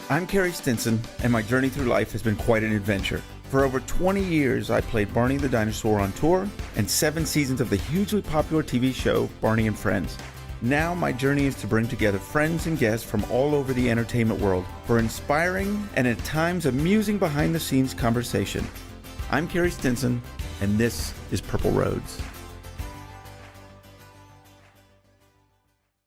I'm Carrie Stinson, and my journey through life has been quite an adventure. For over 20 years, I played Barney the Dinosaur on tour and 7 seasons of the hugely popular TV show Barney and Friends. Now my journey is to bring together friends and guests from all over the entertainment world for inspiring and at times amusing behind-the-scenes conversation. I'm Carrie Stinson, and this is Purple Roads.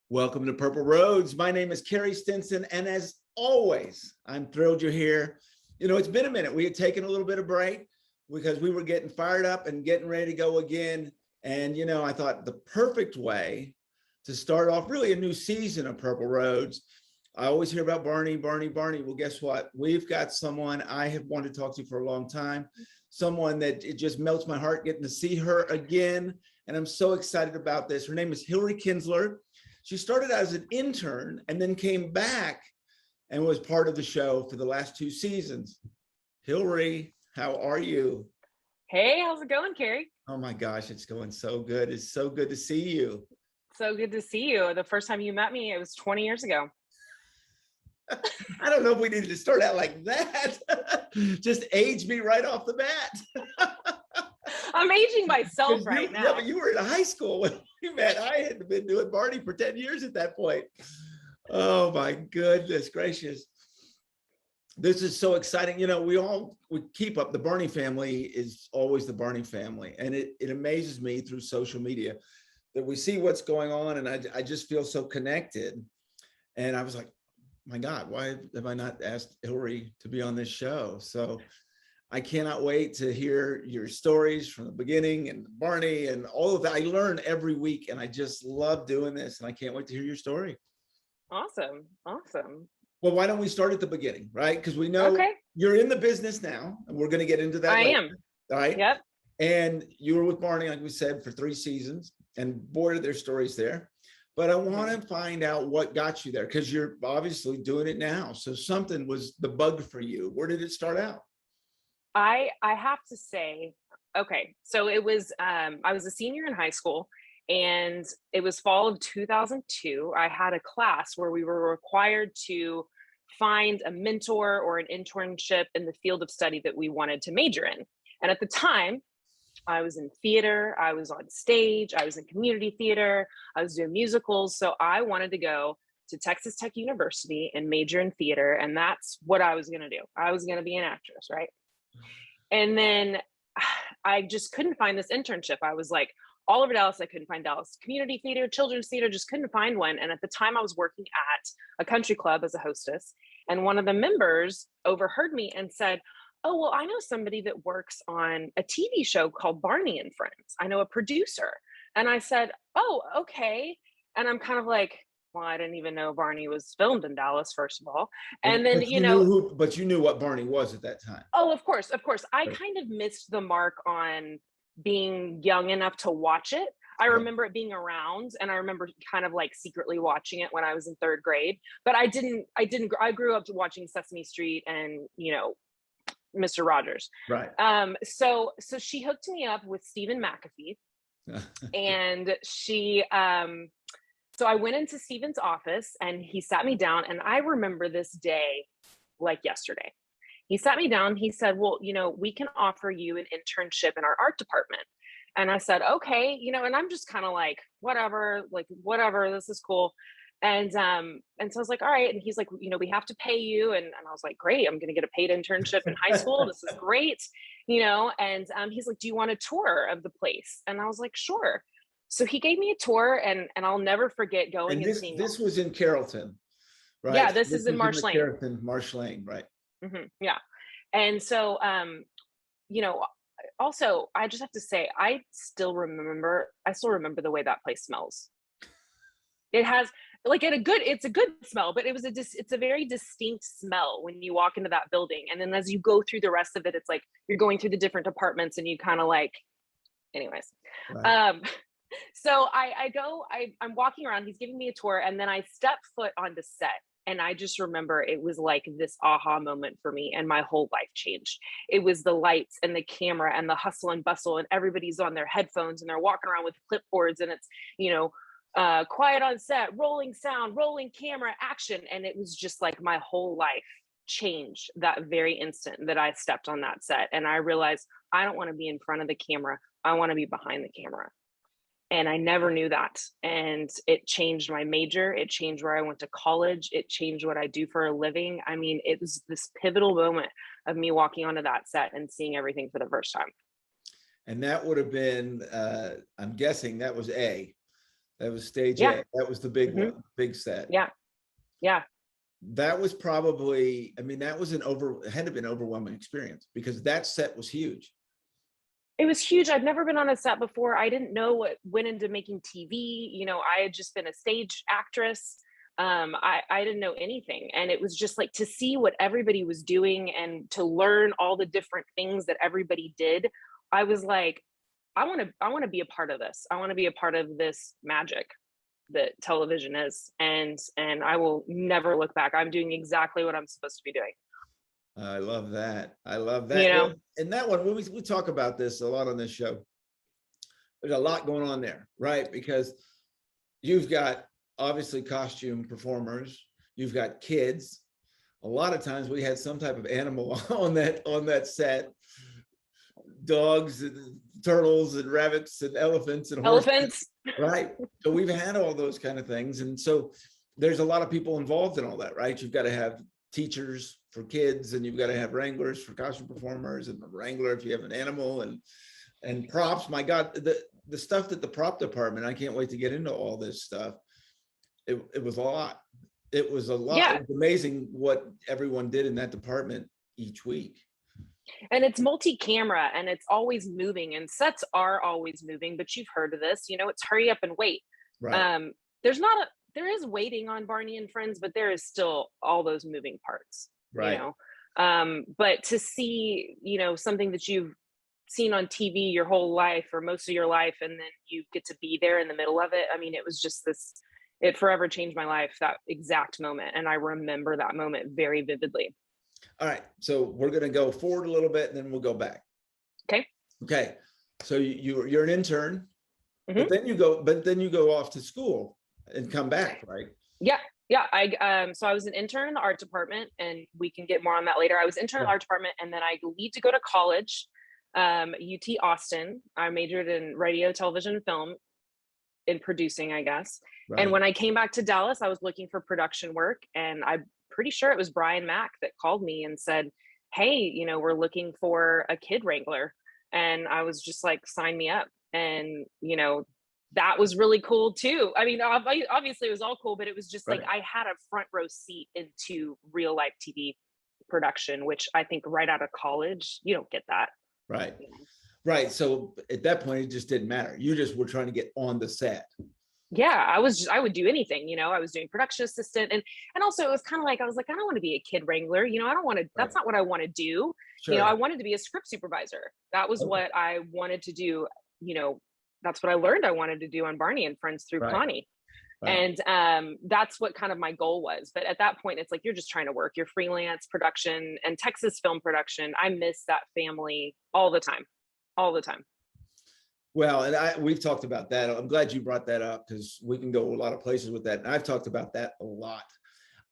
Welcome to Purple Roads. My name is Carrie Stinson, and as always, I'm thrilled you're here. You know, it's been a minute. We had taken a little bit of break because we were getting fired up and getting ready to go again. And, you know, I thought the perfect way to start off really a new season of Purple Roads. I always hear about Barney. Well, guess what? We've got someone I have wanted to talk to for a long time, someone that it just melts my heart getting to see her again. And I'm so excited about this. Her name is Hilary Kinzler. She started out as an intern and then came back and was part of the show for the last 2 seasons. Hilary, how are you? Hey, how's it going, Carrie? Oh my gosh, it's going so good. It's so good to see you. So good to see you. The first time you met me, it was 20 years ago. I don't know if we needed to start out like that. Just age me right off the bat. I'm aging myself right now. Yeah, but you were in high school when we met. I had been doing Barney for 10 years at that point. Oh my goodness gracious. This is so exciting. You know, we keep up. The Barney family is always the Barney family. And it amazes me through social media that we see what's going on. And I just feel so connected. And I was like, my God, why have I not asked Hilary to be on this show? So I cannot wait to hear your stories from the beginning and Barney and all of that. I learn every week and I just love doing this. And I can't wait to hear your story. Awesome. Well, why don't we start at the beginning, right? Because we know you're in the business now, and we're going to get into that later. I am. All right. Yep. And you were with Barney, like we said, for 3 seasons, and boy, are there stories there. But I want to find out what got you there, because you're obviously doing it now. So something was the bug for you. Where did it start out? I have to say, okay, so it was, I was a senior in high school. And it was fall of 2002. I had a class where we were required to find a mentor or an internship in the field of study that we wanted to major in. And at the time, I was in theater, I was on stage, I was in community theater, I was doing musicals. So I wanted to go to Texas Tech University and major in theater. And that's what I was going to do. I was going to be an actress, right? And then I just couldn't find this internship. I was like, all over Dallas, I couldn't find Dallas community theater, children's theater, just couldn't find one. And at the time I was working at a country club as a hostess. And one of the members overheard me and said, oh, well, I know somebody that works on a TV show called Barney and Friends. I know a producer. And I said, oh, okay. And I'm kind of like, well, I didn't even know Barney was filmed in Dallas, first of all. And then, but you knew what Barney was at that time. Oh, of course. I kind of missed the mark on being young enough to watch it. I remember it being around, and I remember kind of like secretly watching it when I was in 3rd grade, but I grew up watching Sesame Street and, you know, Mr. Rogers. Right. So she hooked me up with Stephen McAfee and so I went into Stephen's office and he sat me down, and I remember this day like yesterday. He sat me down, he said, well, you know, we can offer you an internship in our art department. And I said, okay, you know, and I'm just kind of like, whatever, this is cool. And so I was like, all right. And he's like, you know, we have to pay you. And I was like, great, I'm going to get a paid internship in high school. This is great, you know? And he's like, do you want a tour of the place? And I was like, sure. So he gave me a tour, and I'll never forget going and seeing this was in Carrollton, right? Yeah, this is in Marsh Lane. Carrollton, Marsh Lane, right. Mm-hmm. Yeah. And so, you know, also, I just have to say, I still remember the way that place smells. It has like it's a good smell, but it's a very distinct smell when you walk into that building. And then as you go through the rest of it, it's like you're going through the different departments and you kind of like, anyways. Right. So I'm walking around, he's giving me a tour, and then I step foot onto set. And I just remember it was like this aha moment for me, and my whole life changed. It was the lights and the camera and the hustle and bustle, and everybody's on their headphones and they're walking around with clipboards, and it's, you know, quiet on set, rolling sound, rolling camera, action. And it was just like my whole life change that very instant that I stepped on that set. And I realized I don't want to be in front of the camera. I want to be behind the camera. And I never knew that. And it changed my major. It changed where I went to college. It changed what I do for a living. I mean, it was this pivotal moment of me walking onto that set and seeing everything for the first time. And that would have been, I'm guessing that was A. That was stage A. That was the big one, big set. Yeah. Yeah. That was probably, I mean, that was it had to be an overwhelming experience because that set was huge. It was huge. I'd never been on a set before. I didn't know what went into making TV. You know, I had just been a stage actress. I didn't know anything. And it was just like to see what everybody was doing and to learn all the different things that everybody did. I was like, I want to be a part of this. I want to be a part of this magic that television is. And I will never look back. I'm doing exactly what I'm supposed to be doing. I love that. I love that. You know, well, and that one, we talk about this a lot on this show. There's a lot going on there, right? Because you've got obviously costume performers, you've got kids. A lot of times we had some type of animal on that set. Dogs and turtles and rabbits and elephants and horses, right? So we've had all those kind of things. And so there's a lot of people involved in all that, right? You've got to have teachers for kids and you've got to have wranglers for costume performers and a wrangler if you have an animal and props. My God, the stuff that the prop department, I can't wait to get into all this stuff. It was a lot. It was a lot. Yeah. It was amazing what everyone did in that department each week. And it's multi-camera and it's always moving and sets are always moving, but you've heard of this, you know, it's hurry up and wait. Right. There is waiting on Barney and Friends, but there is still all those moving parts, right. You know, but to see, you know, something that you've seen on TV your whole life or most of your life, and then you get to be there in the middle of it. I mean, it was just it forever changed my life, that exact moment. And I remember that moment very vividly. All right. So we're going to go forward a little bit and then we'll go back. Okay. So you're an intern, but then you go off to school and come back, right? Yeah. So I was an intern in the art department, and we can get more on that later. I was intern in the art department, and then I leave to go to college, UT Austin. I majored in radio, television, and film, in producing, I guess. Right. And when I came back to Dallas, I was looking for production work, and I'm pretty sure it was Brian Mack that called me and said, hey, you know, we're looking for a kid wrangler. And I was just like, sign me up. And, you know, that was really cool too. I mean, obviously it was all cool, but it was just like, I had a front row seat into real life TV production, which I think right out of college, you don't get that. Right. You know? Right. So at that point, it just didn't matter. You just were trying to get on the set. Yeah, I would do anything, you know. I was doing production assistant, and also it was kind of like, I was like, I don't want to be a kid wrangler, you know. I don't want to, that's not what I want to do. Sure. You know, I wanted to be a script supervisor. That was what I wanted to do, you know. That's what I learned I wanted to do on Barney and Friends through Connie. And that's what kind of my goal was. But at that point, it's like, you're just trying to work, you're freelance production and Texas film production. I miss that family all the time. Well, and we've talked about that. I'm glad you brought that up because we can go a lot of places with that. And I've talked about that a lot.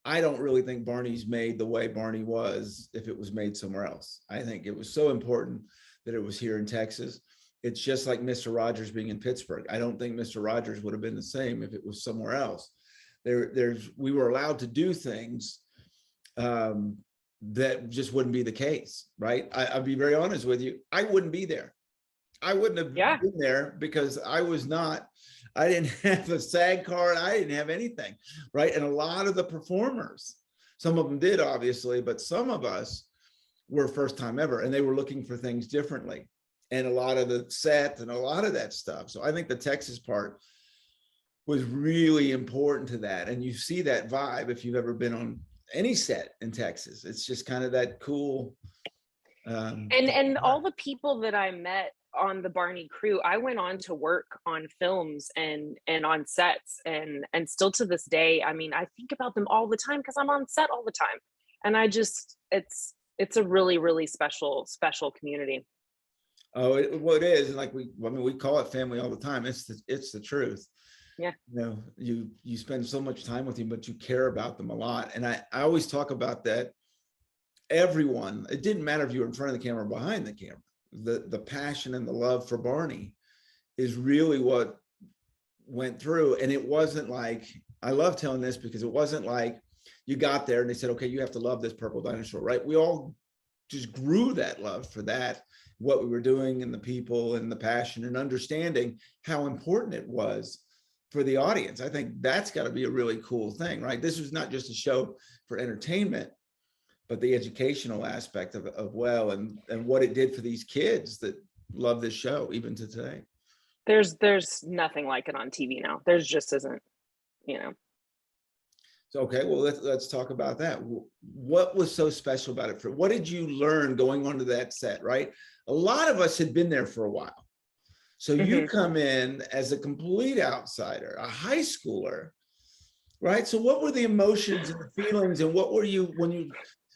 I don't really think Barney's made the way Barney was if it was made somewhere else. I think it was so important that it was here in Texas. It's just like Mr. Rogers being in Pittsburgh. I don't think Mr. Rogers would have been the same if it was somewhere else. We were allowed to do things that just wouldn't be the case, right? I'll be very honest with you. I wouldn't be there. I wouldn't have been there because I didn't have a SAG card. I didn't have anything, right? And a lot of the performers, some of them did obviously, but some of us were first time ever and they were looking for things differently. And a lot of the set and a lot of that stuff. So I think the Texas part was really important to that. And you see that vibe if you've ever been on any set in Texas. It's just kind of that cool. And all the people that I met on the Barney crew, I went on to work on films and on sets and still to this day, I mean, I think about them all the time because I'm on set all the time. And I just, it's a really, really special community. Oh, it is. And like we call it family all the time. It's the truth. Yeah. You know, you spend so much time with them, but you care about them a lot. And I always talk about that everyone, it didn't matter if you were in front of the camera or behind the camera, the passion and the love for Barney is really what went through. And it wasn't like, I love telling this because it wasn't like you got there and they said, okay, you have to love this purple dinosaur, right? We all just grew that love for that, what we were doing and the people and the passion and understanding how important it was for the audience. I think that's got to be a really cool thing, right? This was not just a show for entertainment, but the educational aspect of well, and what it did for these kids that love this show even to today. There's nothing like it on TV now. There's just isn't, you know. So, okay, well, let's talk about that. What was so special about it? What did you learn going onto that set, right? A lot of us had been there for a while. So you come in as a complete outsider, a high schooler, right? So what were the emotions and the feelings, and what were you when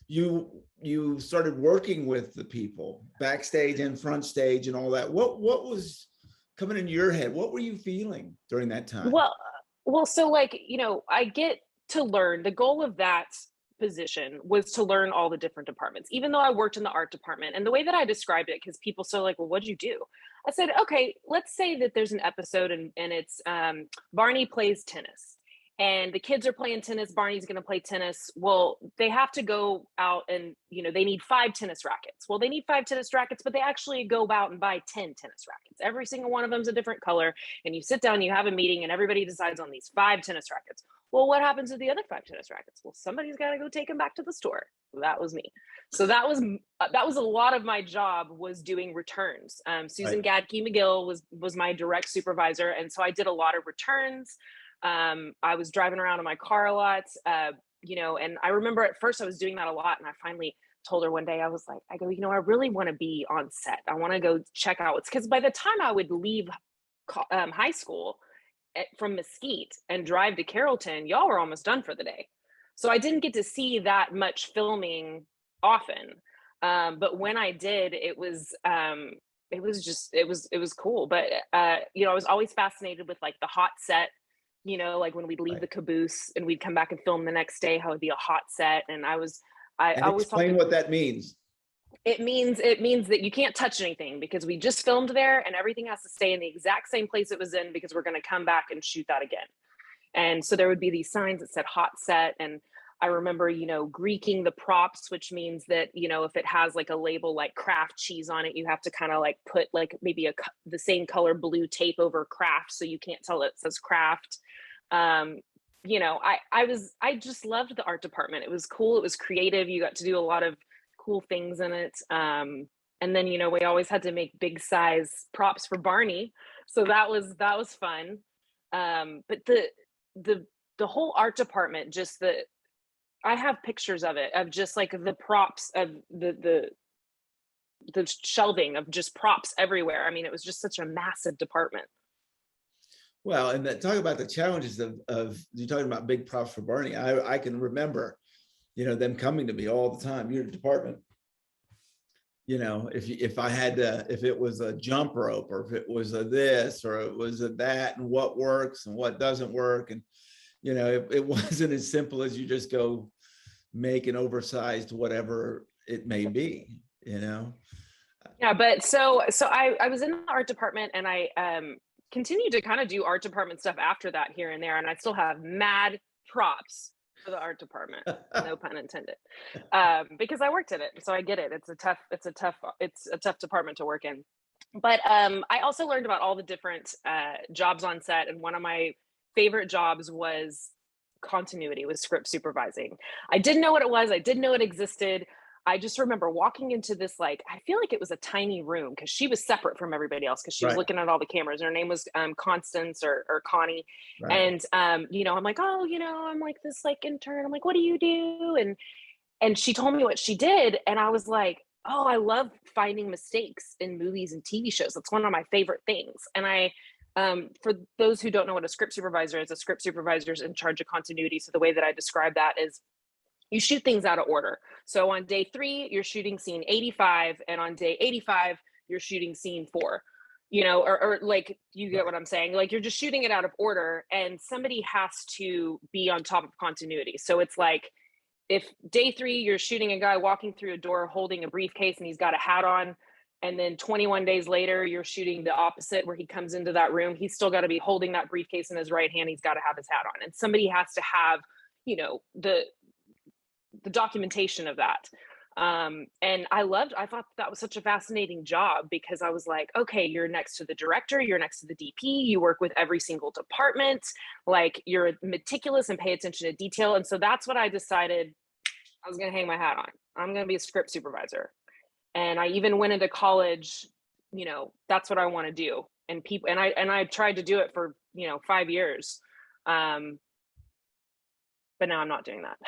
you started working with the people backstage and front stage and all that? What was coming in your head? What were you feeling during that time? Well, so like, you know, I get to learn. The goal of that position was to learn all the different departments, even though I worked in the art department. And the way that I described it, because people still like, well, what'd you do? I said, okay, let's say that there's an episode and it's Barney plays tennis. And the kids are playing tennis. Barney's going to play tennis. Well, they have to go out and, you know, they need 5 tennis rackets. Well, they need 5 tennis rackets, but they actually go out and buy 10 tennis rackets. Every single one of them is a different color. And you sit down, you have a meeting, and everybody decides on these 5 tennis rackets. Well, what happens to the other 5 tennis rackets? Well, somebody's got to go take them back to the store. That was me. So that was a lot of my job, was doing returns. Susan Gadke McGill was my direct supervisor. And so I did a lot of returns. I was driving around in my car a lot, you know, and I remember at first I was doing that a lot. And I finally told her one day, I was like, I go, you know, I really want to be on set. I want to go check out what's, because by the time I would leave high school from Mesquite and drive to Carrollton, y'all were almost done for the day. So I didn't get to see that much filming often. But when I did, it was cool. But, you know, I was always fascinated with like the hot set. You know, like when we'd leave the caboose and we'd come back and film the next day, how it'd be a hot set. And I always explain what that means. It means that you can't touch anything, because we just filmed there and everything has to stay in the exact same place it was in, because we're going to come back and shoot that again. And so there would be these signs that said hot set. And I remember, you know, Greeking the props, which means that, you know, if it has like a label like Kraft cheese on it, you have to kind of like put like maybe the same color blue tape over Kraft, so you can't tell it says Kraft. You know, I just loved the art department. It was cool. It was creative. You got to do a lot of cool things in it. And then, you know, we always had to make big size props for Barney. So that was fun. But the whole art department, just I have pictures of it, of just like the props of the shelving of just props everywhere. I mean, it was just such a massive department. Well, and talk about the challenges of you're talking about big props for Barney. I can remember, you know, them coming to me all the time, your department. You know, if I had to, if it was a jump rope, or if it was a this, or it was a that, and what works and what doesn't work. And, you know, it wasn't as simple as you just go make an oversized whatever it may be, you know? Yeah, but so I was in the art department, and I continued to kind of do art department stuff after that here and there. And I still have mad props for the art department, no pun intended, because I worked in it. So I get it. It's a tough department to work in. But I also learned about all the different jobs on set. And one of my favorite jobs was continuity, with script supervising. I didn't know what it was. I didn't know it existed. I just remember walking into this, like, I feel like it was a tiny room, because she was separate from everybody else, because she was looking at all the cameras. Her name was Constance or Connie. Right. And, you know, I'm like, oh, you know, I'm like this like intern. I'm like, what do you do? And she told me what she did. And I was like, oh, I love finding mistakes in movies and TV shows. That's one of my favorite things. And for those who don't know what a script supervisor is, a script supervisor is in charge of continuity. So the way that I describe that is, you shoot things out of order. So on day 3, you're shooting scene 85, and on day 85, you're shooting scene 4. You know, or like, you get what I'm saying? Like, you're just shooting it out of order, and somebody has to be on top of continuity. So it's like, if day 3 you're shooting a guy walking through a door holding a briefcase and he's got a hat on, and then 21 days later you're shooting the opposite where he comes into that room, he's still got to be holding that briefcase in his right hand, he's got to have his hat on, and somebody has to have, you know, the documentation of that. And I thought that was such a fascinating job, because I was like, okay, you're next to the director, you're next to the DP, you work with every single department, like you're meticulous and pay attention to detail. And so that's what I decided I was going to hang my hat on. I'm going to be a script supervisor. And I even went into college, you know, that's what I want to do. And I tried to do it for, you know, 5 years. But now I'm not doing that.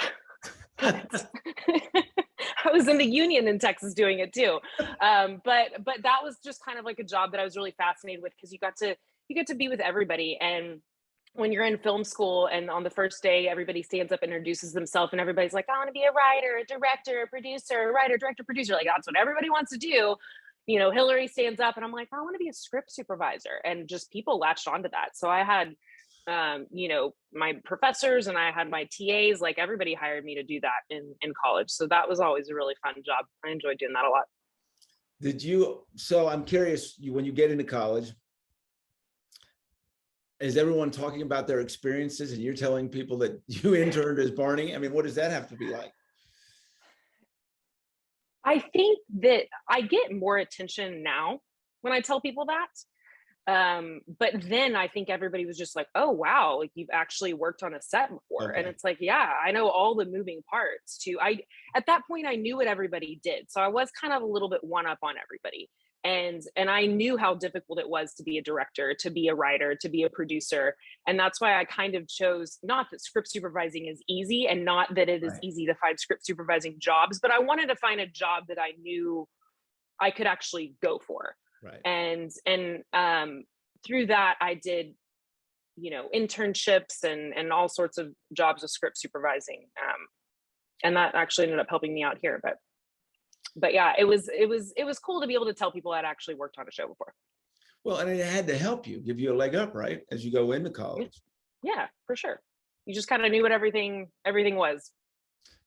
I was in the union in Texas doing it too. But that was just kind of like a job that I was really fascinated with, because you get to be with everybody. And when you're in film school and on the first day, everybody stands up and introduces themselves and everybody's like, I want to be a writer, a director, a producer, a writer, director, producer. Like, that's what everybody wants to do. You know, Hilary stands up and I'm like, I want to be a script supervisor. And just people latched onto that. So I had, you know, my professors and I had my TAs, like everybody hired me to do that in college. So that was always a really fun job. I enjoyed doing that a lot. So I'm curious, when you get into college, is everyone talking about their experiences and you're telling people that you interned as Barney? I mean, what does that have to be like? I think that I get more attention now when I tell people that. But then I think everybody was just like, oh, wow, like you've actually worked on a set before. Okay. And it's like, yeah, I know all the moving parts too. At that point, I knew what everybody did. So I was kind of a little bit one up on everybody. And I knew how difficult it was to be a director, to be a writer, to be a producer. And that's why I kind of chose, not that script supervising is easy and not that it is easy to find script supervising jobs, but I wanted to find a job that I knew I could actually go for. Right. And through that, I did, you know, internships and all sorts of jobs of script supervising. And that actually ended up helping me out here. But yeah, it was cool to be able to tell people I'd actually worked on a show before. Well, and it had to help you, give you a leg up, right? As you go into college. Yeah, for sure. You just kind of knew what everything was.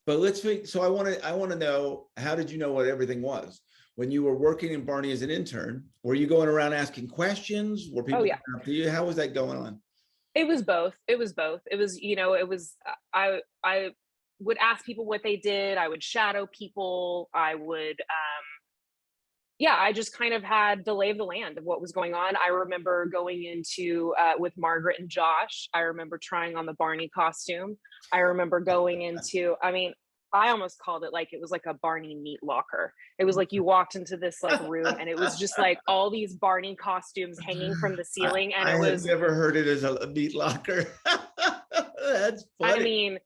But so I want to know, how did you know what everything was? When you were working in Barney as an intern, were you going around asking questions? Were people coming up to you? How was that going on? It was both. It was, you know, I would ask people what they did. I would shadow people. I would, I just kind of had the lay of the land of what was going on. I remember going into, with Margaret and Josh, I remember trying on the Barney costume. I remember going into, I almost called it like it was like a Barney meat locker. It was like you walked into this like room and it was just like all these Barney costumes hanging from the ceiling. And I have never heard it as a meat locker. That's funny.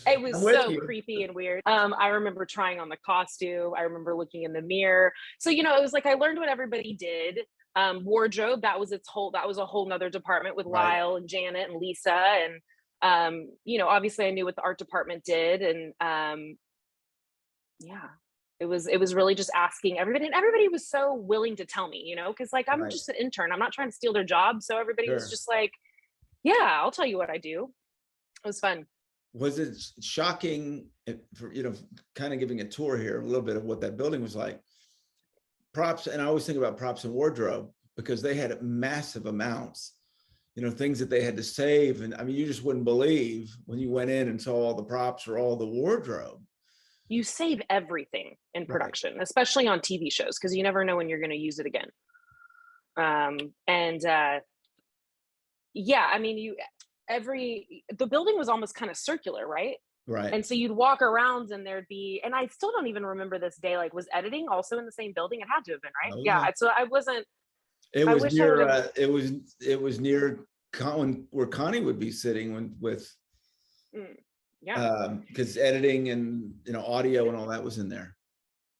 It was so creepy and weird. I remember trying on the costume. I remember looking in the mirror. So, you know, it was like I learned what everybody did. Wardrobe, that was a whole nother department with Lyle and Janet and Lisa. And, you know, obviously I knew what the art department did. And it was really just asking everybody. And everybody was so willing to tell me, you know, because like I'm just an intern. I'm not trying to steal their job. So everybody was just like, yeah, I'll tell you what I do. It was fun. Was it shocking, for, you know, kind of giving a tour here, a little bit of what that building was like? Props, and I always think about props and wardrobe because they had massive amounts, you know, things that they had to save. And I mean, you just wouldn't believe when you went in and saw all the props or all the wardrobe. You save everything in production, especially on TV shows, because you never know when you're going to use it again. I mean, the building was almost kind of circular, right? Right. And so you'd walk around and there'd be, and I still don't even remember this day, like was editing also in the same building? It had to have been, right? Oh, yeah. So I wasn't. It was near, it was near where Connie would be sitting with, because editing and, you know, audio and all that was in there.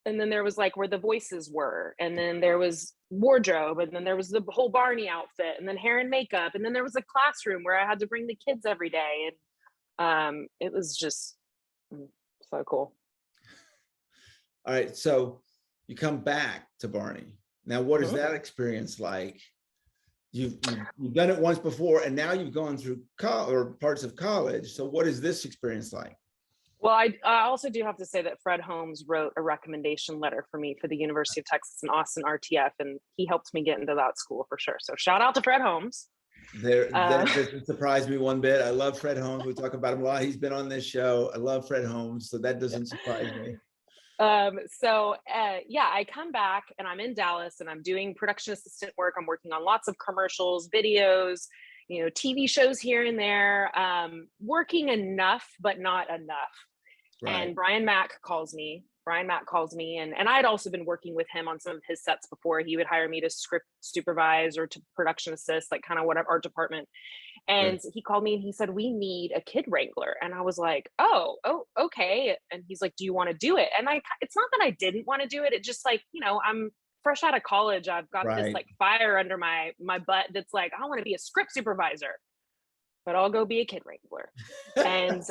And then there was like where the voices were, and then there was wardrobe, and then there was the whole Barney outfit, and then hair and makeup, and then there was a classroom where I had to bring the kids every day, and it was just so cool. All right, so you come back to Barney. Now, what is that experience like? You've done it once before, and now you've gone through parts of college. So what is this experience like? Well, I also do have to say that Fred Holmes wrote a recommendation letter for me for the University of Texas in Austin RTF, and he helped me get into that school for sure. So shout out to Fred Holmes. That doesn't surprise me one bit. I love Fred Holmes. We talk about him a lot. He's been on this show. I love Fred Holmes, so that doesn't surprise me. Yeah, I come back and I'm in Dallas and I'm doing production assistant work. I'm working on lots of commercials, videos, TV shows here and there, working enough, but not enough. Right. And Brian Mack calls me, and I'd also been working with him on some of his sets before. He would hire me to script supervise or to production assist, like kind of whatever art department. And he called me and he said, we need a kid wrangler. And I was like, oh, okay. And he's like, do you want to do it? And it's not that I didn't want to do it. It just like, I'm fresh out of college. I've got this like fire under my butt that's like, I want to be a script supervisor, but I'll go be a kid wrangler. And,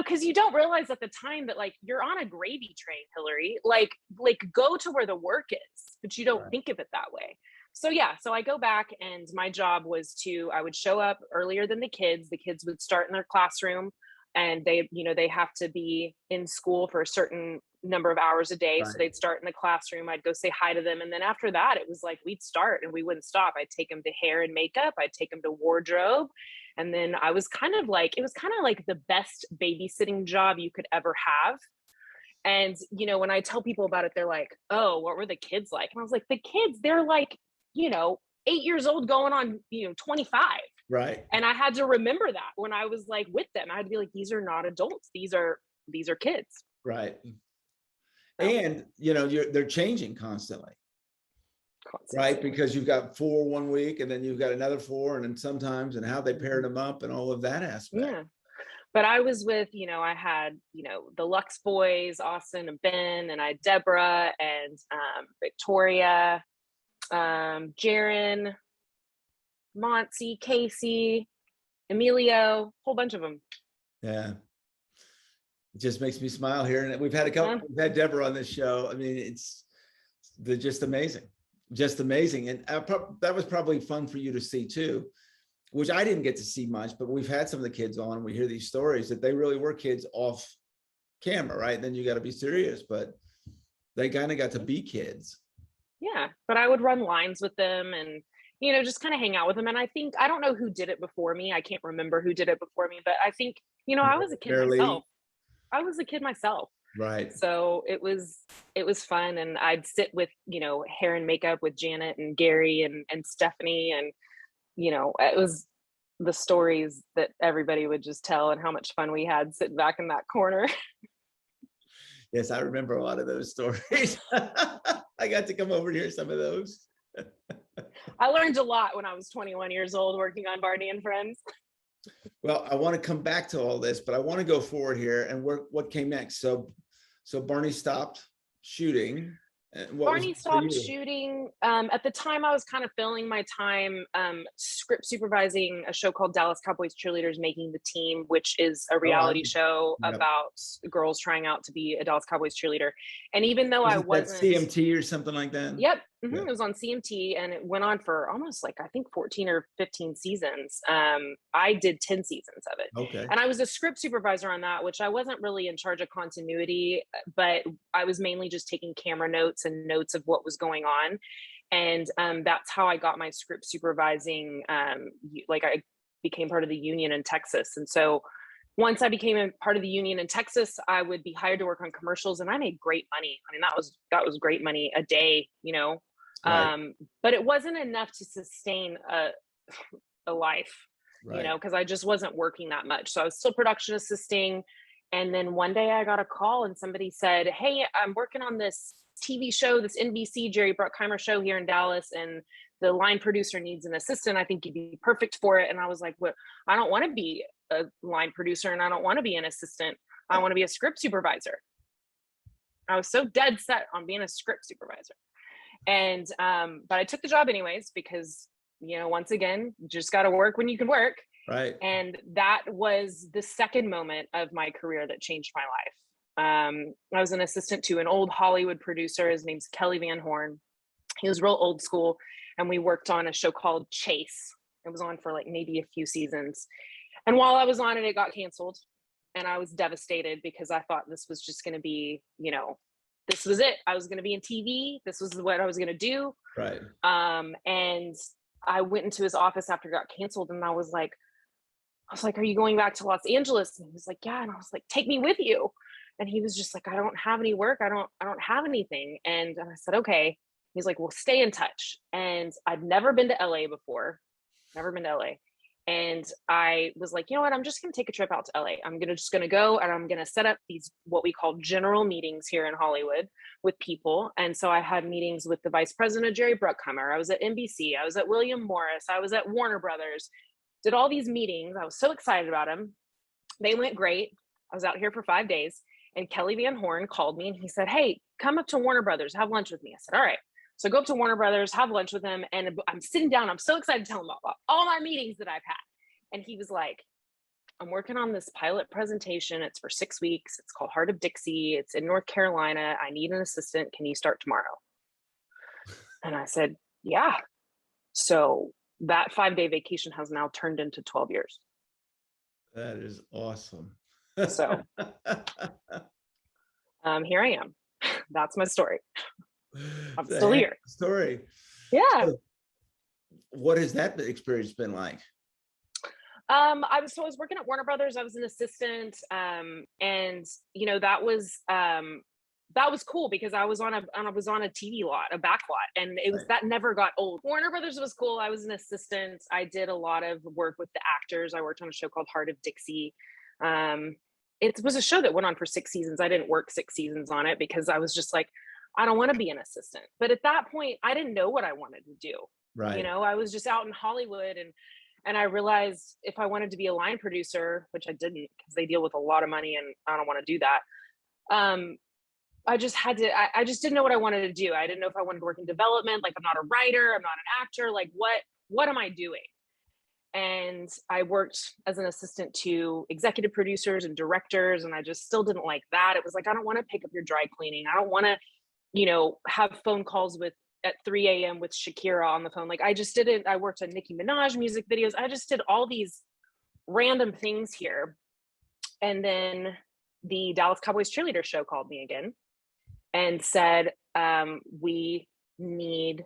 because you don't realize at the time that like you're on a gravy train, Hilary, like go to where the work is, but you don't think of it that way. So I go back and my job was I would show up earlier than the kids. The kids would start in their classroom and they have to be in school for a certain number of hours a day. So they'd start in the classroom. I'd go say hi to them. And then after that, it was like, we'd start and we wouldn't stop. I'd take them to hair and makeup. I'd take them to wardrobe. And then it was kind of like the best babysitting job you could ever have. And, when I tell people about it, they're like, oh, what were the kids like? And I was like, the kids, they're like, 8 years old going on, 25. Right. And I had to remember that when I was like with them. I had to be like, these are not adults. These are kids. Right. And, they're changing constantly. Right, because you've got 4 1 week and then you've got another 4 and then sometimes and how they paired them up and all of that aspect. Yeah, but I was with I had the Lux boys, Austin and Ben, and I had Deborah and Victoria, Jaron, Monty, Casey, Emilio, whole bunch of them. Yeah, it just makes me smile here. And we've had a couple. We've had Deborah on this show. I mean, they're just amazing. Just amazing. And that was probably fun for you to see too, which I didn't get to see much, but we've had some of the kids on and we hear these stories that they really were kids off camera, right? Then you got to be serious, but they kind of got to be kids. Yeah, but I would run lines with them and, just kind of hang out with them. And I don't know who did it before me. I can't remember who did it before me, but I think, I was a kid myself. I was a kid myself. Right. So it was fun. And I'd sit with, hair and makeup with Janet and Gary and Stephanie. And, it was the stories that everybody would just tell and how much fun we had sitting back in that corner. Yes, I remember a lot of those stories. I got to come over to hear some of those. I learned a lot when I was 21 years old working on Barney and Friends. Well, I want to come back to all this, but I want to go forward here and what came next. So Barney stopped shooting. Barney stopped shooting. At the time, I was kind of filling my time script supervising a show called Dallas Cowboys Cheerleaders Making the Team, which is a reality show about girls trying out to be a Dallas Cowboys cheerleader. And even though I wasn't CMT or something like that. Yep. Mm-hmm. Yeah. It was on CMT and it went on for almost I think 14 or 15 seasons. I did 10 seasons of it. Okay. And I was a script supervisor on that, which I wasn't really in charge of continuity, but I was mainly just taking camera notes and notes of what was going on. And that's how I got my script supervising. I became part of the union in Texas. And so once I became a part of the union in Texas, I would be hired to work on commercials and I made great money. I mean, that was great money a day, right. But it wasn't enough to sustain a life, right. Because I just wasn't working that much. So I was still production assisting. And then one day I got a call and somebody said, hey, I'm working on this TV show, this NBC Jerry Bruckheimer show here in Dallas. And the line producer needs an assistant. I think you'd be perfect for it. And I was like, well, I don't want to be a line producer and I don't want to be an assistant. I want to be a script supervisor. I was so dead set on being a script supervisor. And, but I took the job anyways, because, once again, you just got to work when you can work. Right. And that was the second moment of my career that changed my life. I was an assistant to an old Hollywood producer. His name's Kelly Van Horn. He was real old school. And we worked on a show called Chase. It was on for maybe a few seasons. And while I was on it, it got canceled. and I was devastated because I thought this was just going to be, this was it. I was going to be in TV. This was what I was going to do. Right. And I went into his office after it got canceled, and I was like, are you going back to Los Angeles? And he was like, yeah. And I was like, take me with you. And he was just like, I don't have any work. I don't have anything. And I said, okay. He's like, well, stay in touch. And I'd never been to LA before, And I was like, you know what? I'm just going to take a trip out to LA. I'm just going to go, and I'm going to set up these, what we call general meetings here in Hollywood with people. And so I had meetings with the vice president, Jerry Bruckheimer. I was at NBC. I was at William Morris. I was at Warner Brothers. Did all these meetings. I was so excited about them. They went great. I was out here for 5 days, and Kelly Van Horn called me and he said, hey, come up to Warner Brothers, have lunch with me. I said, all right. So I go up to Warner Brothers, have lunch with him, and I'm sitting down. I'm so excited to tell him about all my meetings that I've had. And he was like, I'm working on this pilot presentation. It's for 6 weeks. It's called Heart of Dixie. It's in North Carolina. I need an assistant. Can you start tomorrow? And I said, yeah. So that 5-day vacation has now turned into 12 years. That is awesome. So here I am. That's my story. I'm still here. Story. Yeah. So what has that experience been like? I was working at Warner Brothers. I was an assistant. And that was cool because I was on a TV lot, a back lot, and it was, that never got old. Warner Brothers was cool. I was an assistant. I did a lot of work with the actors. I worked on a show called Heart of Dixie. It was a show that went on for 6 seasons. I didn't work 6 seasons on it because I was just like, I don't want to be an assistant. But at that point, I didn't know what I wanted to do. Right. I was just out in Hollywood, and I realized if I wanted to be a line producer, which I didn't because they deal with a lot of money and I don't want to do that. I just didn't know what I wanted to do. I didn't know if I wanted to work in development. Like, I'm not a writer, I'm not an actor. Like, what am I doing? And I worked as an assistant to executive producers and directors, and I just still didn't like that. It was like, I don't want to pick up your dry cleaning. I don't want to, have phone calls at 3 a.m. with Shakira on the phone. Like, I just didn't. I worked on Nicki Minaj music videos. I just did all these random things here. And then the Dallas Cowboys cheerleader show called me again and said, we need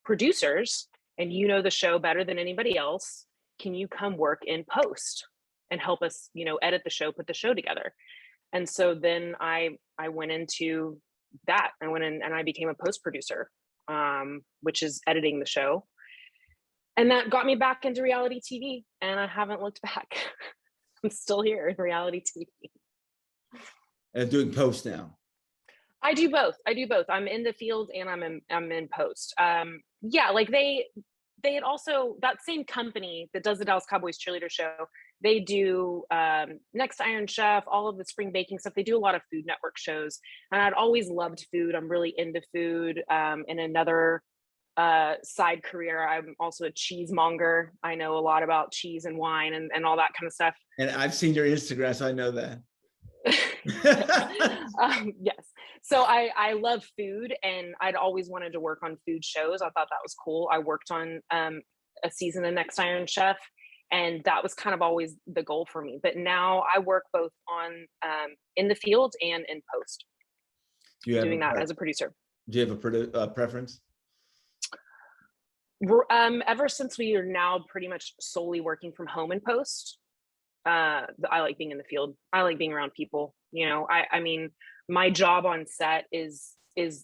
producers, and the show better than anybody else. Can you come work in post and help us, edit the show, put the show together? And so then I went into that. I went in and I became a post producer, which is editing the show. And that got me back into reality TV, and I haven't looked back. I'm still here in reality TV. And doing post now. I do both. I'm in the field and I'm in post. Like they had also, that same company that does the Dallas Cowboys cheerleader show, they do Next Iron Chef, all of the spring baking stuff. They do a lot of Food Network shows, and I'd always loved food. I'm really into food. In another side career, I'm also a cheesemonger. I know a lot about cheese and wine and all that kind of stuff. And I've seen your Instagram, so I know that. Yes. So I love food, and I'd always wanted to work on food shows. I thought that was cool. I worked on a season of Next Iron Chef, and that was kind of always the goal for me. But now I work both on in the field and in post, doing that as a producer. Do you have a preference? Ever since we are now pretty much solely working from home in post, I like being in the field. I like being around people. I mean, my job on set is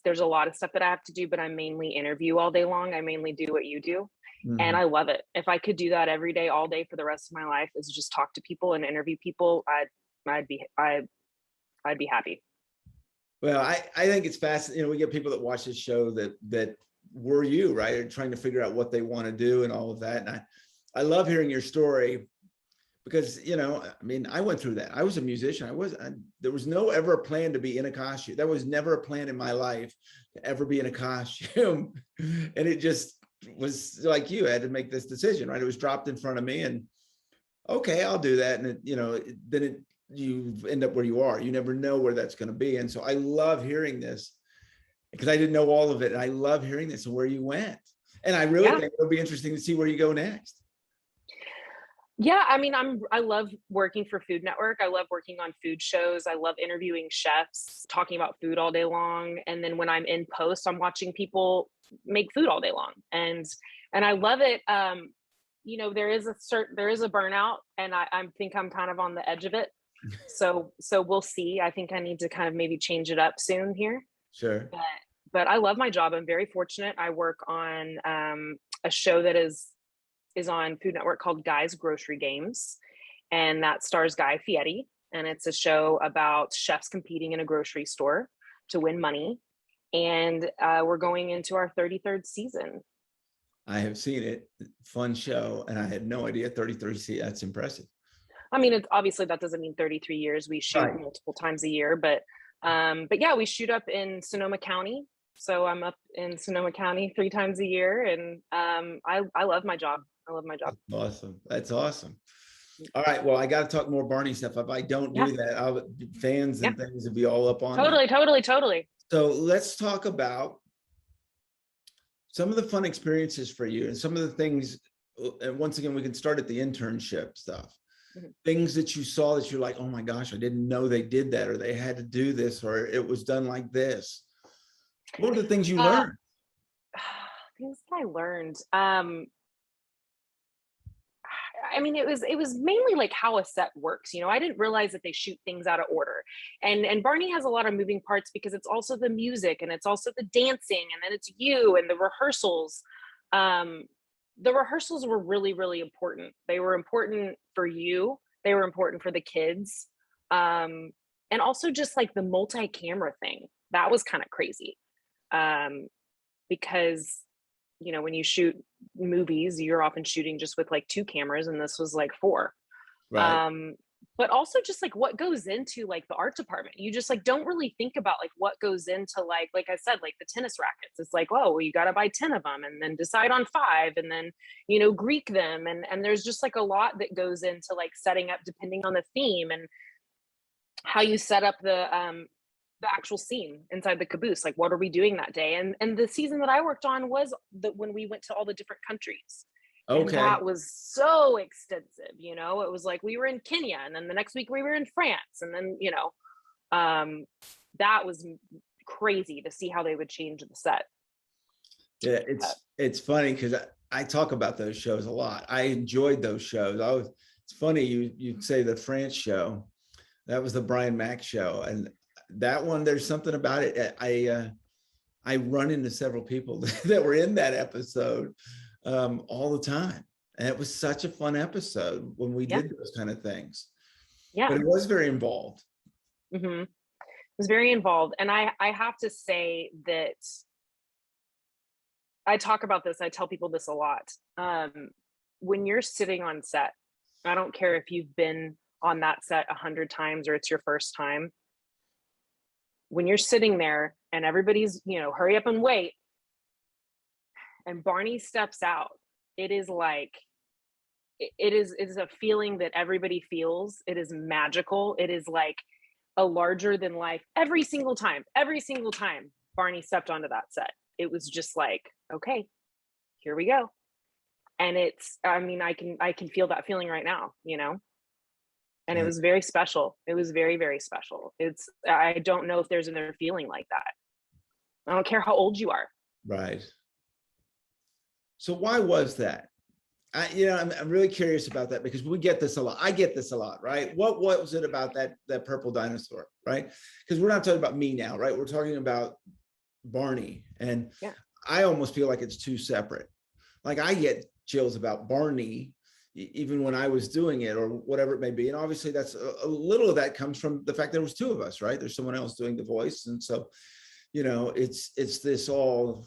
there's a lot of stuff that I have to do, but I mainly interview all day long. I mainly do what you do. Mm-hmm. And I love it. If I could do that every day, all day for the rest of my life, is just talk to people and interview people, I'd be happy. Well, I think it's fascinating. We get people that watch this show that were you, right? Are trying to figure out what they want to do and all of that. And I love hearing your story. Because, I went through that. I was a musician. There was no ever plan to be in a costume. That was never a plan in my life to ever be in a costume. And it just was like I had to make this decision, right? It was dropped in front of me, and okay, I'll do that. And you end up where you are. You never know where that's going to be. And so I love hearing this because I didn't know all of it. And I love hearing this and where you went. And I really think it'll be interesting to see where you go next. Yeah, I mean, I love working for Food Network. I love working on food shows. I love interviewing chefs, talking about food all day long. And then when I'm in post, I'm watching people make food all day long. And I love it. You know, there is a burnout, and I think I'm kind of on the edge of it. So we'll see. I think I need to kind of maybe change it up soon here. Sure. But I love my job. I'm very fortunate. I work on a show that is on Food Network called Guy's Grocery Games, and that stars Guy Fieri. And it's a show about chefs competing in a grocery store to win money. And we're going into our 33rd season. I have seen it. Fun show. And I had no idea 33 seasons. That's impressive. I mean, it's obviously that doesn't mean 33 years. We shoot Right. multiple times a year, but yeah, we shoot up in Sonoma County. So I'm up in Sonoma County 3 times a year, and I love my job. I love my job. Awesome. That's awesome. All right. Well, I got to talk more Barney stuff. If I don't do that, fans and things will be all up on Totally, that. totally. So let's talk about some of the fun experiences for you and some of the things. And once again, we can start at the internship stuff. Mm-hmm. Things that you saw that you're like, oh my gosh, I didn't know they did that, or they had to do this, or it was done like this. What are the things you learned? Things that I learned. I mean, it was mainly like how a set works. You know, I didn't realize that they shoot things out of order. And Barney has a lot of moving parts because it's also the music, and it's also the dancing, and then it's you and the rehearsals. The rehearsals were really, really important. They were important for you. They were important for the kids. And also just like the multi-camera thing. That was kind of crazy. Because, you know, when you shoot movies, you're often shooting just with like 2 cameras, and this was like 4. Right. But also just like what goes into like the art department. You just like don't really think about like what goes into like I said, like the tennis rackets. It's like, oh, well, you got to buy 10 of them and then decide on 5 and then, you know, Greek them. And there's just like a lot that goes into like setting up depending on the theme and how you set up the actual scene inside the caboose. Like, what are we doing that day? And the season that I worked on was when we went to all the different countries. Okay. And that was so extensive, you know. It was like we were in Kenya, and then the next week we were in France, and then, you know, that was crazy to see how they would change the set. Yeah, it's funny because I talk about those shows a lot. I enjoyed those shows. It's funny you say the France show. That was the Brian Mack show, and that one, there's something about it. I run into several people that were in that episode all the time, and it was such a fun episode when we did those kind of things. Yeah, but it was very involved. Mm-hmm. It was very involved, and I have to say that I talk about this. I tell people this a lot. When you're sitting on set, I don't care if you've been on that set 100 times or it's your first time. When you're sitting there and everybody's, you know, hurry up and wait, and Barney steps out, it is like, it is a feeling that everybody feels. It is magical. It is like a larger than life. Every single time Barney stepped onto that set, it was just like, okay, here we go. And I mean, I can feel that feeling right now, you know? And it was very special. It was very, very special. I don't know if there's another feeling like that. I don't care how old you are. Right. So why was that? I'm really curious about that because we get this a lot. I get this a lot, right? What was it about that purple dinosaur, right? Because we're not talking about me now, right? We're talking about Barney. And I almost feel like it's 2 separate. Like I get chills about Barney even when I was doing it or whatever it may be. And obviously that's a little of that comes from the fact there was 2 of us, right? There's someone else doing the voice. And so, you know, it's this all.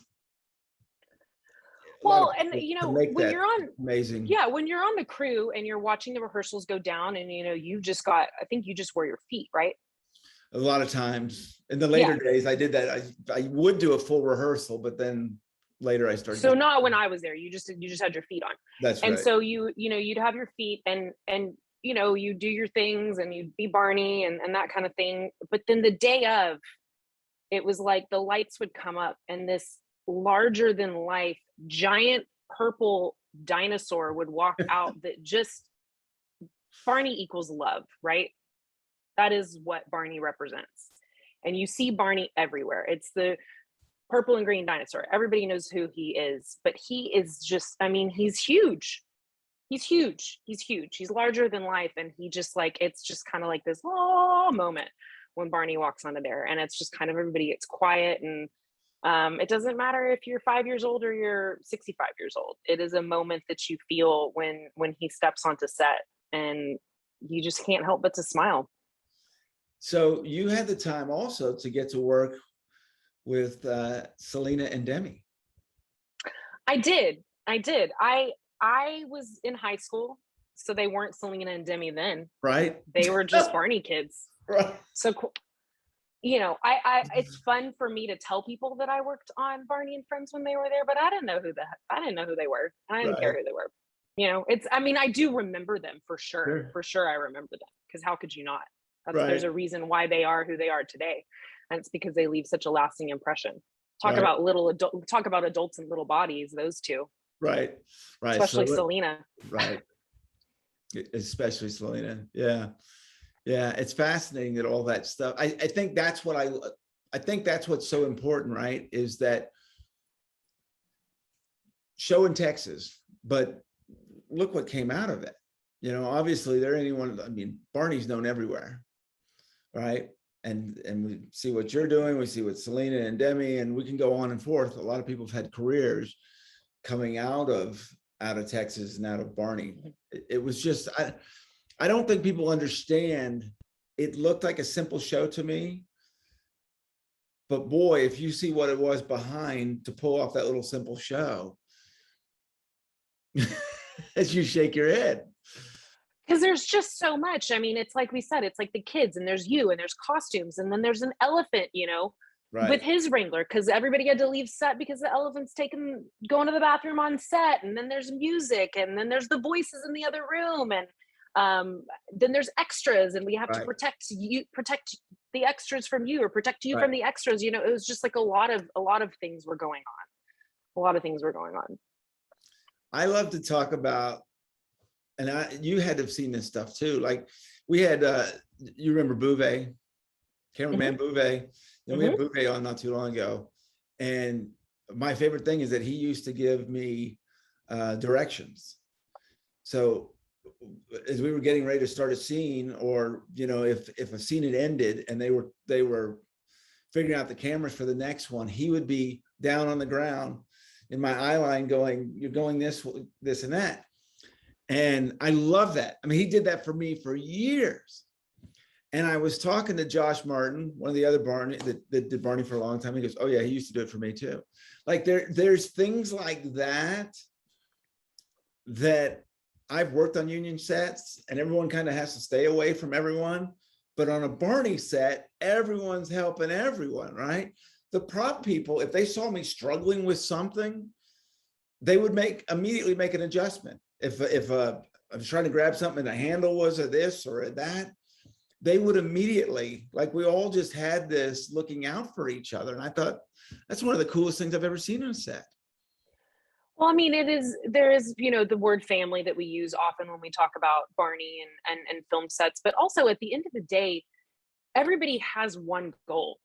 Well, and you know, when you're on amazing. Yeah, when you're on the crew and you're watching the rehearsals go down and, you know, I think you just wear your feet, right? A lot of times in the later days, I did that. I would do a full rehearsal, but then later I started. So not when I was there, you just had your feet on. That's right. And so you know, you'd have your feet and, you know, you do your things and you'd be Barney and that kind of thing. But then the day of, it was like the lights would come up and this larger than life giant purple dinosaur would walk out that just Barney equals love, right? That is what Barney represents. And you see Barney everywhere. It's the purple and green dinosaur. Everybody knows who he is, but he is just, I mean, he's huge. He's huge. He's huge. He's larger than life. And he just like, it's just kind of like this moment when Barney walks onto there. And it's just kind of everybody gets quiet. And it doesn't matter if you're 5 years old or you're 65 years old. It is a moment that you feel when he steps onto set, and you just can't help but to smile. So you had the time also to get to work with Selena and Demi. I did. I was in high school, so they weren't Selena and Demi then. Right. They were just Barney kids. Right. So, you know, I it's fun for me to tell people that I worked on Barney and Friends when they were there, but I didn't know who they were. I didn't care who they were. You know, I mean, I do remember them for sure. Sure. For sure I remember them, because how could you not? Right. There's a reason why they are who they are today. And it's because they leave such a lasting impression. Talk about adults in little bodies, those two. Right. Especially Selena. Right. Especially Selena. Yeah. Yeah. It's fascinating that all that stuff. I think that's what I think that's what's so important, right? Is that show in Texas, but look what came out of it. You know, obviously I mean, Barney's known everywhere, right? And we see what you're doing, we see what Selena and Demi, and we can go on and forth. A lot of people have had careers coming out of Texas and out of Barney. It was just, I don't think people understand. It looked like a simple show to me, but boy, if you see what it was behind to pull off that little simple show, as you shake your head. Because there's just so much. I mean, it's like we said, it's like the kids, and there's you, and there's costumes, and then there's an elephant, you know, with his wrangler, because everybody had to leave set because the elephant's going to the bathroom on set. And then there's music, and then there's the voices in the other room, and then there's extras, and we have to protect the extras from you, or protect you from the extras. You know, it was just like a lot of things were going on. I love to talk about, and you had to have seen this stuff too. Like we had, you remember Bouvet, cameraman Bouvet. Then we had Bouvet on not too long ago. And my favorite thing is that he used to give me directions. So as we were getting ready to start a scene, or, you know, if a scene had ended and they were figuring out the cameras for the next one, he would be down on the ground in my eye line going, you're going this and that. And I love that. I mean, he did that for me for years. And I was talking to Josh Martin, one of the other Barney that did Barney for a long time. He goes, oh yeah, he used to do it for me too. Like there's things like that I've worked on union sets, and everyone kind of has to stay away from everyone. But on a Barney set, everyone's helping everyone, right? The prop people, if they saw me struggling with something, they would immediately make an adjustment. If I was trying to grab something and the handle was a this or a that, they would immediately, like we all just had this looking out for each other. And I thought that's one of the coolest things I've ever seen on a set. Well, I mean, there is, you know, the word family that we use often when we talk about Barney and film sets, but also at the end of the day, everybody has one goal,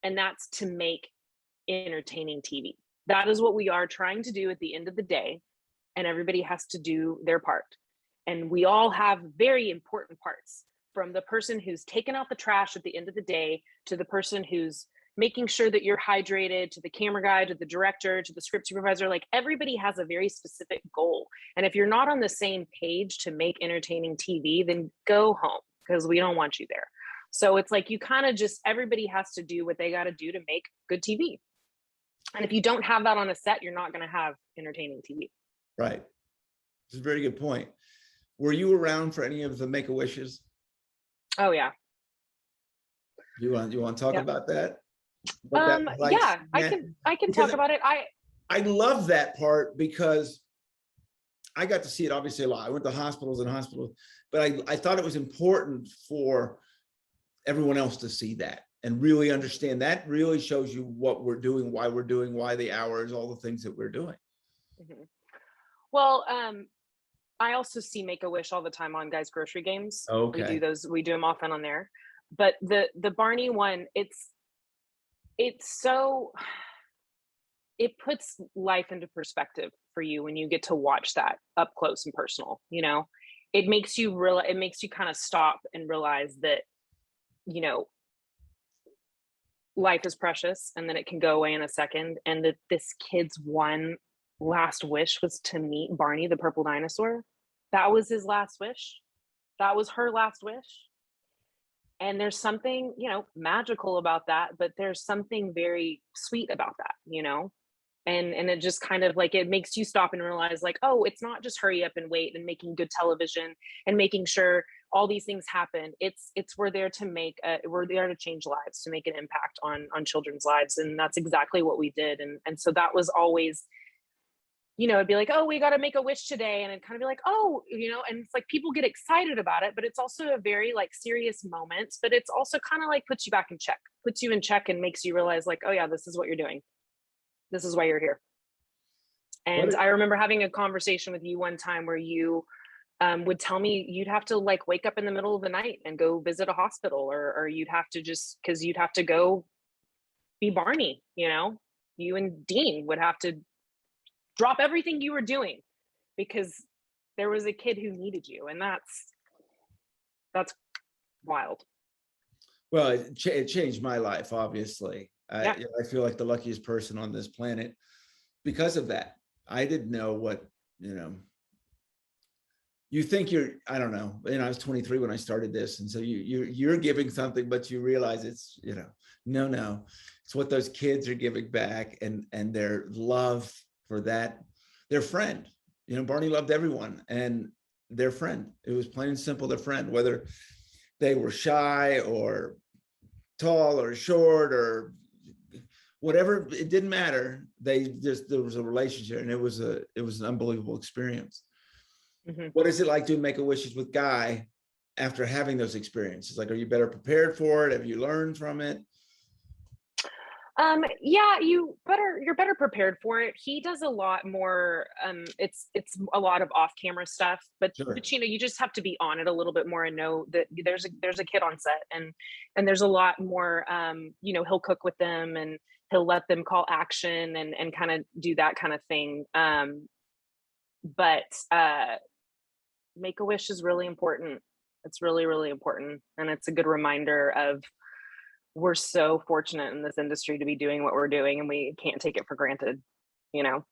and that's to make entertaining TV. That is what we are trying to do at the end of the day, and everybody has to do their part. And we all have very important parts, from the person who's taken out the trash at the end of the day, to the person who's making sure that you're hydrated, to the camera guy, to the director, to the script supervisor. Like, everybody has a very specific goal. And if you're not on the same page to make entertaining TV, then go home, because we don't want you there. So it's like, you kind of just, everybody has to do what they got to do to make good TV. And if you don't have that on a set, you're not going to have entertaining TV. Right. It's a very good point. Were you around for any of the Make-A-Wishes? Oh yeah. You want to talk about that? Like, yeah, I can talk about it. I love that part because I got to see it obviously a lot. I went to hospitals, but I thought it was important for everyone else to see that and really understand. That really shows you what we're doing, why the hours, all the things that we're doing. Mm-hmm. Well, I also see Make-A-Wish all the time on Guys Grocery Games. We Okay. we do them often on there. But the Barney one, it's so, it puts life into perspective for you when you get to watch that up close and personal, you know. It makes you kind of stop and realize that, you know, life is precious and then it can go away in a second, and that this kid's one last wish was to meet Barney the purple dinosaur. That was his last wish. That was her last wish. And there's something, you know, magical about that, but there's something very sweet about that, you know. And it just kind of like, it makes you stop and realize like, oh, it's not just hurry up and wait and making good television and making sure all these things happen. It's we're there to we're there to change lives, to make an impact on children's lives, and that's exactly what we did. And so that was always, you know, it'd be like, oh, we got to make a wish today, and it'd kind of be like, oh, you know, and it's like people get excited about it, but it's also a very like serious moment, but it's also kind of like puts you back in check, puts you in check, and makes you realize like, oh yeah, this is what you're doing. This is why you're here. And I remember having a conversation with you one time where you would tell me you'd have to like wake up in the middle of the night and go visit a hospital, or you'd have to just, because you'd have to go be Barney, you know, you and Dean would have to drop everything you were doing because there was a kid who needed you. And that's wild. Well, it changed my life, obviously. Yeah. I feel like the luckiest person on this planet because of that. I didn't know what, you know, you think I don't know, I was 23 when I started this. And so you're giving something, but you realize it's, you know, no, it's what those kids are giving back, and their love for that, their friend. You know, Barney loved everyone, and their friend. It was plain and simple, their friend, whether they were shy or tall or short or whatever, it didn't matter. There was a relationship, and it was an unbelievable experience. Mm-hmm. What is it like doing Make-A-Wishes with Guy after having those experiences? Like, are you better prepared for it? Have you learned from it? Yeah, you're better prepared for it. He does a lot more, it's a lot of off-camera stuff, but Sure. But you know, you just have to be on it a little bit more and know that there's a kid on set, and there's a lot more, you know, he'll cook with them and he'll let them call action and kind of do that kind of thing. But Make-A-Wish is really important. It's really, really important. And it's a good reminder of, we're so fortunate in this industry to be doing what we're doing, and we can't take it for granted, you know?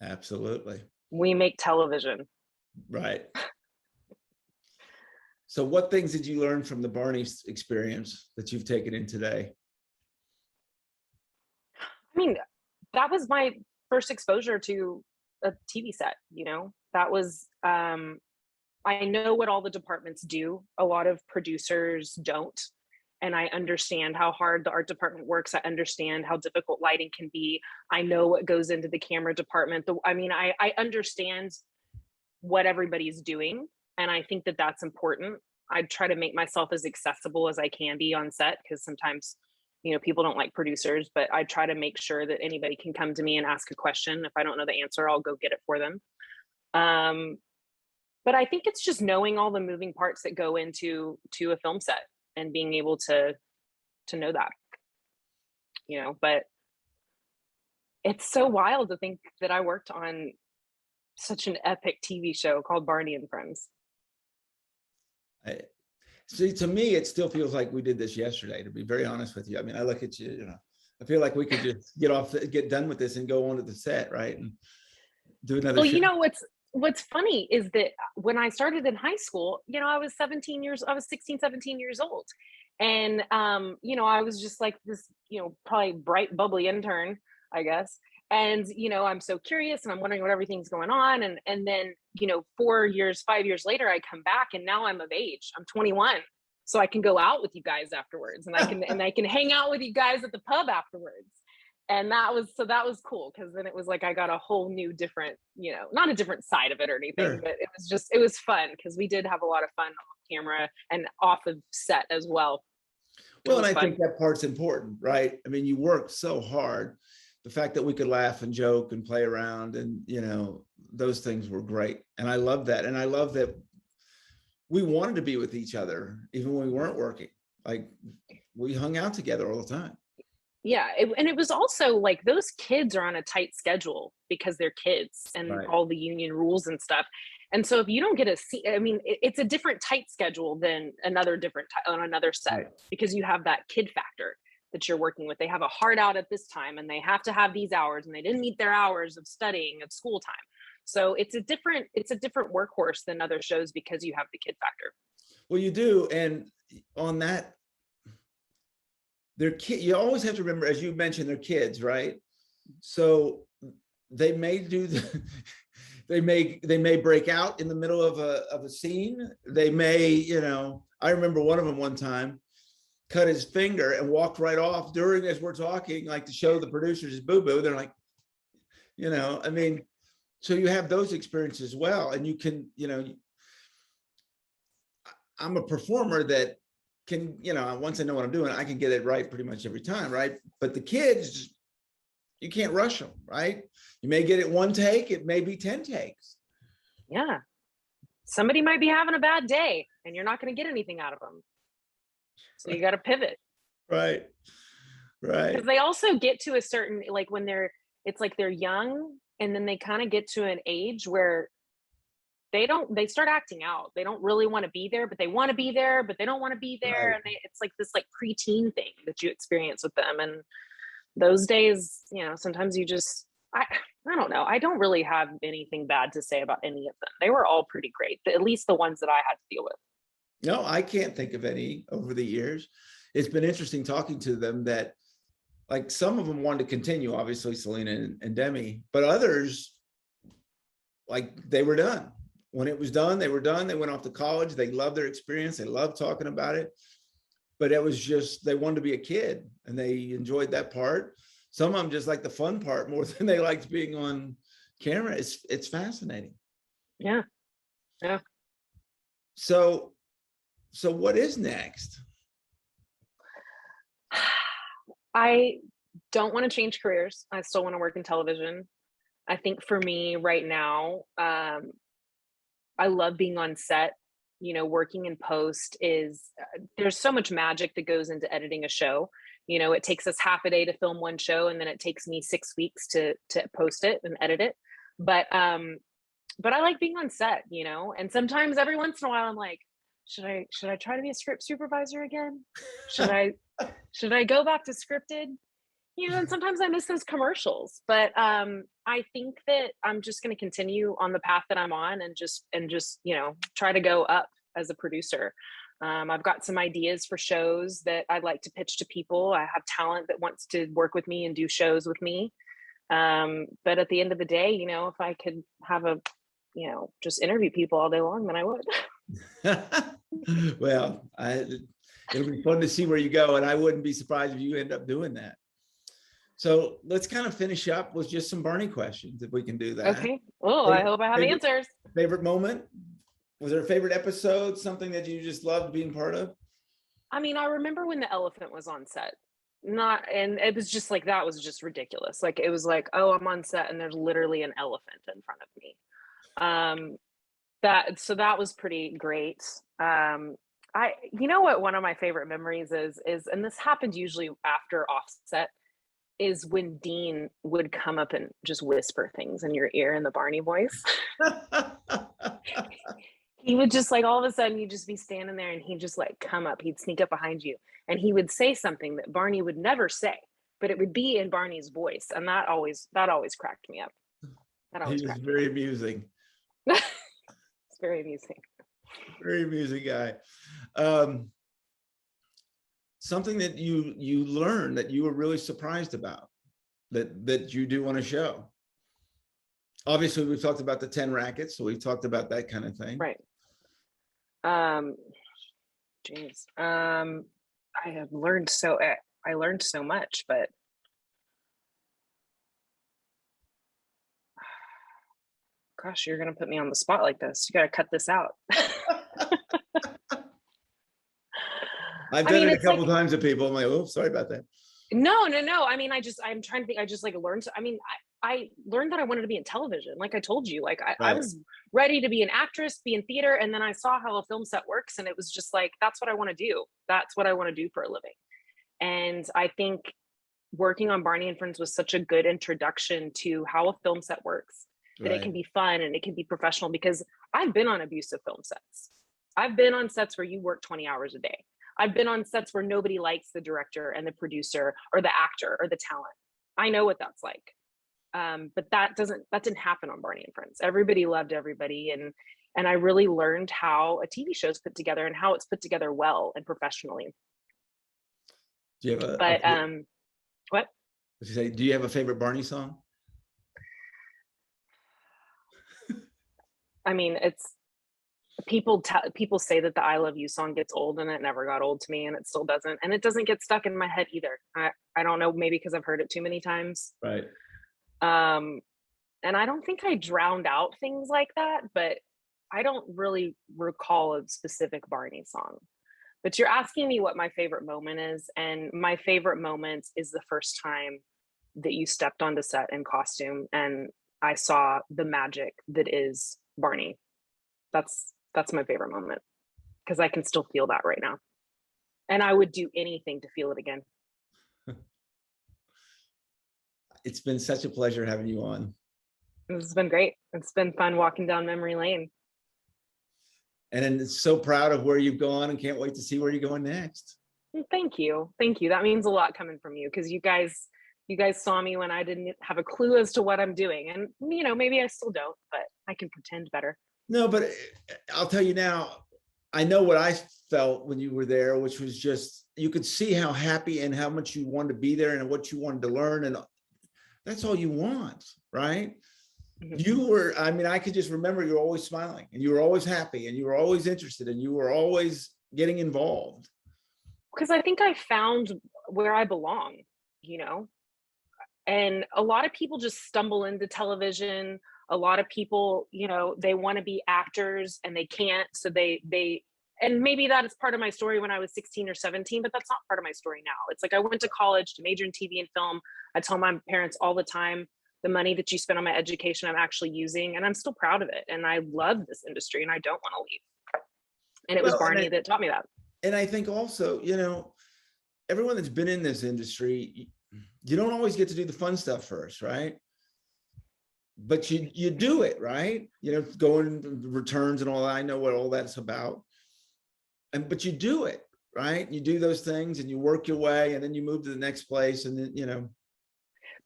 Absolutely. We make television. Right. So what things did you learn from the Barney experience that you've taken in today? I mean, that was my first exposure to a TV set, you know? That was, I know what all the departments do. A lot of producers don't. And I understand how hard the art department works. I understand how difficult lighting can be. I know what goes into the camera department. I understand what everybody's doing. And I think that that's important. I try to make myself as accessible as I can be on set, because sometimes, you know, people don't like producers, but I try to make sure that anybody can come to me and ask a question. If I don't know the answer, I'll go get it for them. But I think it's just knowing all the moving parts that go into a film set, and being able to know that, you know. But it's so wild to think that I worked on such an epic TV show called Barney and Friends. See, to me, it still feels like we did this yesterday, to be very honest with you. I mean, I look at you, you know, I feel like we could just get done with this and go on to the set, right? And do another Well, show. you know, what's funny is that when I started in high school, you know, I was 16, 17 years old. And, you know, I was just like this, you know, probably bright, bubbly intern, I guess. And, you know, I'm so curious and I'm wondering what everything's going on. And then, you know, 5 years later, I come back and now I'm of age. I'm 21. So I can go out with you guys afterwards, and I can hang out with you guys at the pub afterwards. And that was cool, because then it was like I got a whole new different, you know, not a different side of it or anything, sure, but it was fun, because we did have a lot of fun off camera and off of set as well. Well, and I think that part's important, right? I mean, you work so hard the fact that we could laugh and joke and play around, and those things were great. And I love that. And I love that we wanted to be with each other even when we weren't working. Like, we hung out together all the time. Yeah. And it was also like, those kids are on a tight schedule because they're kids and Right. all the union rules and stuff. And so if you don't get a seat, I mean, it's a different tight schedule than another on another set, Right. because you have that kid factor that you're working with. They have a hard out at this time and they have to have these hours, and they didn't meet their hours of studying of school time. So it's a different workhorse than other shows because you have the kid factor. Well, you do. And on that, you always have to remember, as you mentioned, they're kids, right? So they may do they may break out in the middle of a scene. They may, I remember one of them one time cut his finger and walked right off during, as we're talking, like, to show the producers his boo-boo. They're like, I mean, so you have those experiences as well. And you can, I'm a performer that can, once I know what I'm doing, I can get it right pretty much every time, right? But the kids, you can't rush them, right? You may get it one take, it may be 10 takes. Yeah. Somebody might be having a bad day and you're not going to get anything out of them. So you got to pivot. Right. Because they also get to a certain, like, when it's like they're young, and then they kind of get to an age where they start acting out. They don't really want to be there, but they want to be there, but they don't want to be there. Right. And it's like this like preteen thing that you experience with them. And those days, sometimes you just, I don't know. I don't really have anything bad to say about any of them. They were all pretty great, at least the ones that I had to deal with. No, I can't think of any over the years. It's been interesting talking to them that, like, some of them wanted to continue, obviously Selena and Demi, but others, like, they were done. When it was done, they were done. They went off to college. They loved their experience. They loved talking about it. But it was just, they wanted to be a kid and they enjoyed that part. Some of them just like the fun part more than they liked being on camera. It's fascinating. Yeah. So what is next? I don't want to change careers. I still want to work in television. I think for me right now, I love being on set. Working in post there's so much magic that goes into editing a show. It takes us half a day to film one show, and then it takes me 6 weeks to post it and edit it. But I like being on set, and sometimes every once in a while I'm like, should I try to be a script supervisor again? Should I go back to scripted? And sometimes I miss those commercials, but I think that I'm just going to continue on the path that I'm on and just try to go up as a producer. I've got some ideas for shows that I'd like to pitch to people. I have talent that wants to work with me and do shows with me. But at the end of the day, if I could have just interview people all day long, then I would. Well, it'll be fun to see where you go, and I wouldn't be surprised if you end up doing that. So let's kind of finish up with just some Barney questions, if we can do that. Okay. Oh, I hope I have answers. Favorite moment? Was there a favorite episode? Something that you just loved being part of? I mean, I remember when the elephant was on set. And it was just like, that was just ridiculous. Like, it was like, oh, I'm on set and there's literally an elephant in front of me. That was pretty great. What one of my favorite memories is, and this happened usually after offset, is when Dean would come up and just whisper things in your ear in the Barney voice. He would just, like, all of a sudden you'd just be standing there and he'd just like come up, he'd sneak up behind you and he would say something that Barney would never say, but it would be in Barney's voice. And that always cracked me up. He was very amusing. It's very amusing. Very amusing guy. Something that you learned that you were really surprised about that you do on a show. Obviously, we've talked about the 10 rackets, so we've talked about that kind of thing. Right. Geez. I learned so much, but gosh, you're gonna put me on the spot like this. You gotta cut this out. I've done it a couple times to people. I'm like, oh, sorry about that. No. I mean, I'm trying to think. I just like learned. I learned that I wanted to be in television. Like I told you, like I Right. was ready to be an actress, be in theater. And then I saw how a film set works. And it was just like, that's what I want to do. That's what I want to do for a living. And I think working on Barney and Friends was such a good introduction to how a film set works, that it Right. can be fun and it can be professional, because I've been on abusive film sets. I've been on sets where you work 20 hours a day. I've been on sets where nobody likes the director and the producer or the actor or the talent. I know what that's like. But that didn't happen on Barney and Friends. Everybody loved everybody. And I really learned how a TV show is put together and how it's put together well and professionally. Do you have But what? Do you have a favorite Barney song? I mean, it's people say that the I Love You song gets old, and it never got old to me, and it still doesn't. And it doesn't get stuck in my head either. I don't know, maybe because I've heard it too many times. Right. And I don't think I drowned out things like that, but I don't really recall a specific Barney song. But you're asking me what my favorite moment is, and my favorite moment is the first time that you stepped onto set in costume and I saw the magic that is Barney. That's my favorite moment, because I can still feel that right now. And I would do anything to feel it again. It's been such a pleasure having you on. This has been great. It's been fun walking down memory lane. And so proud of where you've gone and can't wait to see where you're going next. Thank you. That means a lot coming from you, because you guys saw me when I didn't have a clue as to what I'm doing. And, maybe I still don't, but I can pretend better. No, but I'll tell you now, I know what I felt when you were there, which was just, you could see how happy and how much you wanted to be there and what you wanted to learn. And that's all you want, right? Mm-hmm. You were, I could just remember you were always smiling and you were always happy and you were always interested and you were always getting involved. Because I think I found where I belong, and a lot of people just stumble into television. A lot of people, they want to be actors and they can't. So and maybe that is part of my story when I was 16 or 17, but that's not part of my story now. It's like I went to college to major in TV and film. I tell my parents all the time, the money that you spend on my education, I'm actually using, and I'm still proud of it. And I love this industry and I don't want to leave. And it was Barney that taught me that. And I think also, everyone that's been in this industry, you don't always get to do the fun stuff first, right? But you do it, right? Going returns and all that. I know what all that's about. But you do it, right? You do those things and you work your way and then you move to the next place and then,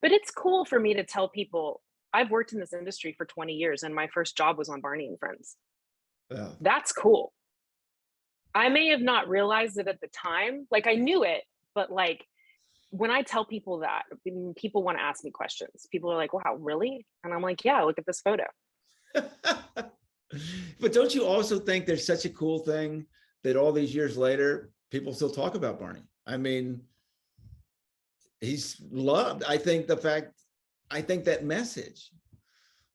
But it's cool for me to tell people I've worked in this industry for 20 years and my first job was on Barney and Friends. Yeah. That's cool. I may have not realized it at the time. Like I knew it, but like when I tell people that, people want to ask me questions. People are like, wow, really? And I'm like, yeah, look at this photo. But don't you also think there's such a cool thing that all these years later, people still talk about Barney? He's loved. I think that message,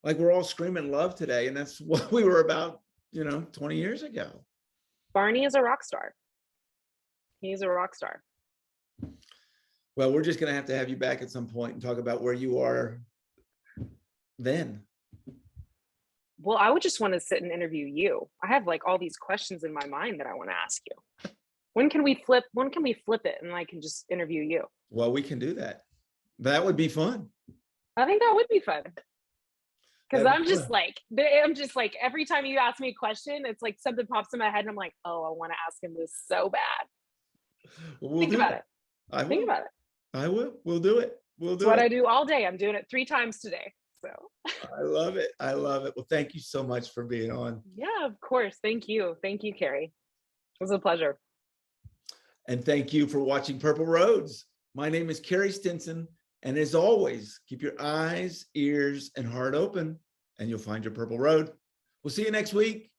like we're all screaming love today. And that's what we were about, 20 years ago. Barney is a rock star. He's a rock star. Well, we're just going to have you back at some point and talk about where you are then. Well, I would just want to sit and interview you. I have like all these questions in my mind that I want to ask you. When can we flip it and I can just interview you? Well, we can do that. That would be fun. I think that would be fun. Because I'm just like, every time you ask me a question, it's like something pops in my head and I'm like, oh, I want to ask him this so bad. Well, Think about it. Think about it. I will. We'll do it. It's what I do all day. I'm doing it 3 times today. So I love it. Well, thank you so much for being on. Yeah, of course. Thank you, Carrie. It was a pleasure. And thank you for watching Purple Roads. My name is Carrie Stinson. And as always, keep your eyes, ears, and heart open, and you'll find your purple road. We'll see you next week.